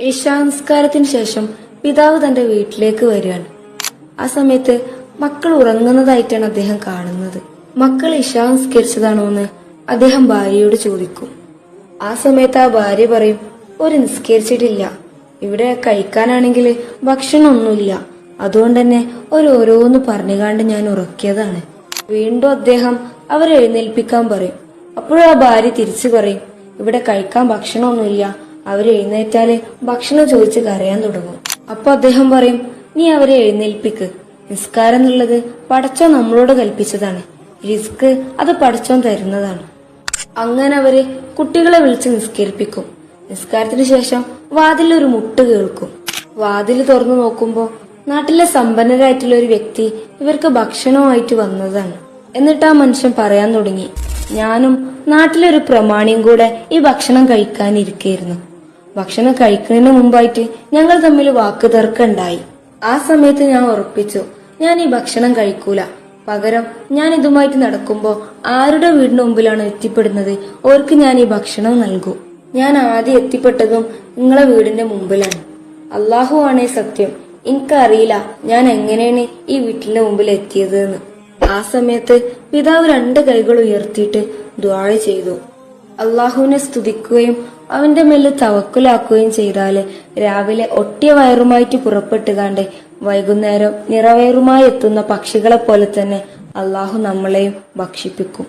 ഇശാനസ്കാരത്തിന് ശേഷം പിതാവ് തന്റെ വീട്ടിലേക്ക് വരികയാണ്. ആ സമയത്ത് മക്കൾ ഉറങ്ങുന്നതായിട്ടാണ് അദ്ദേഹം കാണുന്നത്. മക്കൾ ഇശാനസ്കരിച്ചതാണോ എന്ന് അദ്ദേഹം ഭാര്യയോട് ചോദിക്കും. ആ സമയത്ത് ആ ഭാര്യ പറയും, ഒരു നിസ്കരിച്ചിട്ടില്ല, ഇവിടെ കഴിക്കാനാണെങ്കിൽ ഭക്ഷണമൊന്നുമില്ല, അതുകൊണ്ട് തന്നെ ഓരോന്ന് പറഞ്ഞുകാണ്ട് ഞാൻ ഉറക്കിയതാണ്. വീണ്ടും അദ്ദേഹം അവരെ എഴുന്നേൽപ്പിക്കാൻ പറയും. അപ്പോഴും ആ ഭാര്യ തിരിച്ചു പറയും, ഇവിടെ കഴിക്കാൻ ഭക്ഷണമൊന്നുമില്ല, അവരെഴുന്നേറ്റാല് ഭക്ഷണം ചോദിച്ച് കരയാൻ തുടങ്ങും. അപ്പൊ അദ്ദേഹം പറയും, നീ അവരെ എഴുന്നേൽപ്പിക്ക്, നിസ്കാരം എന്നുള്ളത് പടച്ചോൻ നമ്മളോട് കൽപ്പിച്ചതാണ്, റിസ്ക് അത് പടച്ചോൻ തരുന്നതാണ്. അങ്ങനെ അവര് കുട്ടികളെ വിളിച്ച് നിസ്കരിപ്പിക്കും. നിസ്കാരത്തിന് ശേഷം വാതിലിൽ ഒരു മുട്ട് കേൾക്കും. വാതിൽ തുറന്നു നോക്കുമ്പോ നാട്ടിലെ സമ്പന്നരായിട്ടുള്ള ഒരു വ്യക്തി ഇവർക്ക് ഭക്ഷണമായിട്ട് വന്നതാണ്. എന്നിട്ട് ആ മനുഷ്യൻ പറയാൻ തുടങ്ങി, ഞാനും നാട്ടിലൊരു പ്രമാണിയും കൂടെ ഈ ഭക്ഷണം കഴിക്കാനിരിക്കായിരുന്നു. ഭക്ഷണം കഴിക്കുന്നതിന് മുമ്പായിട്ട് ഞങ്ങൾ തമ്മിൽ വാക്ക് തർക്കമുണ്ടായി. ആ സമയത്ത് ഞാൻ ഉറപ്പിച്ചു, ഞാൻ ഈ ഭക്ഷണം കഴിക്കൂല, പകരം ഞാൻ ഇതുമായിട്ട് നടക്കുമ്പോ ആരുടെ വീടിന് മുമ്പിലാണ് എത്തിപ്പെടുന്നത് ഓർക്ക് ഞാൻ ഈ ഭക്ഷണം നൽകും. ഞാൻ ആദ്യം എത്തിപ്പെട്ടതും നിങ്ങളെ വീടിന്റെ മുമ്പിലാണ്. അള്ളാഹു ആണേ സത്യം, എനിക്കറിയില്ല ഞാൻ എങ്ങനെയാണ് ഈ വീട്ടിന്റെ മുമ്പിൽ എത്തിയത് എന്ന്. ആ സമയത്ത് പിതാവ് 2 കൈകൾ ഉയർത്തിയിട്ട് ദുആ ചെയ്തു. അള്ളാഹുവിനെ സ്തുതിക്കുകയും അവന്റെ മേലിൽ തവക്കുലാക്കുകയും ചെയ്താല് രാവിലെ ഒട്ടിയ വയറുമായിട്ട് പുറപ്പെട്ടുകാണ്ട് വൈകുന്നേരം നിറവയറുമായി എത്തുന്ന പക്ഷികളെ പോലെ തന്നെ അള്ളാഹു നമ്മളെയും ഭക്ഷിപ്പിക്കും.